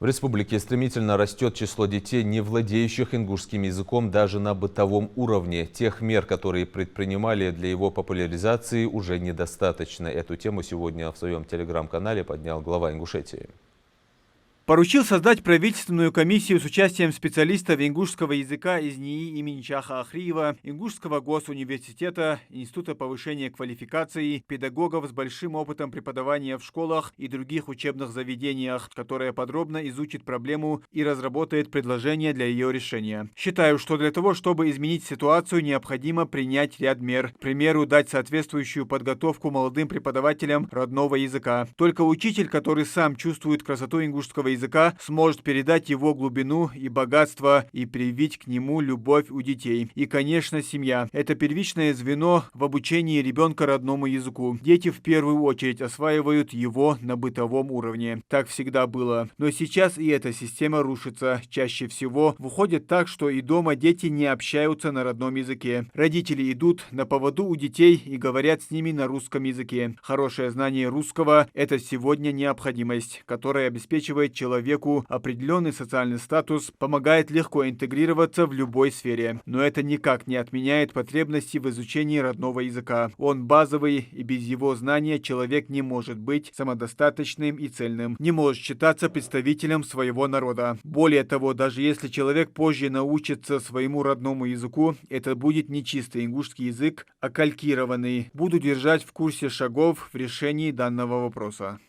В республике стремительно растет число детей, не владеющих ингушским языком даже на бытовом уровне. Тех мер, которые предпринимали для его популяризации, уже недостаточно. Эту тему сегодня в своем телеграм-канале поднял глава Ингушетии. Поручил создать правительственную комиссию с участием специалистов ингушского языка из НИИ имени Чаха Ахриева, Ингушского госуниверситета, Института повышения квалификации, педагогов с большим опытом преподавания в школах и других учебных заведениях, которая подробно изучит проблему и разработает предложения для ее решения. Считаю, что для того, чтобы изменить ситуацию, необходимо принять ряд мер. К примеру, дать соответствующую подготовку молодым преподавателям родного языка. Только учитель, который сам чувствует красоту ингушского языка, сможет передать его глубину и богатство и привить к нему любовь у детей. И, конечно, семья. Это первичное звено в обучении ребенка родному языку. Дети в первую очередь осваивают его на бытовом уровне. Так всегда было. Но сейчас и эта система рушится. Чаще всего выходит так, что и дома дети не общаются на родном языке. Родители идут на поводу у детей и говорят с ними на русском языке. Хорошее знание русского – это сегодня необходимость, которая обеспечивает человеку определенный социальный статус, помогает легко интегрироваться в любой сфере. Но это никак не отменяет потребности в изучении родного языка. Он базовый, и без его знания человек не может быть самодостаточным и цельным, не может считаться представителем своего народа. Более того, даже если человек позже научится своему родному языку, это будет не чистый ингушский язык, а калькированный. Буду держать в курсе шагов в решении данного вопроса.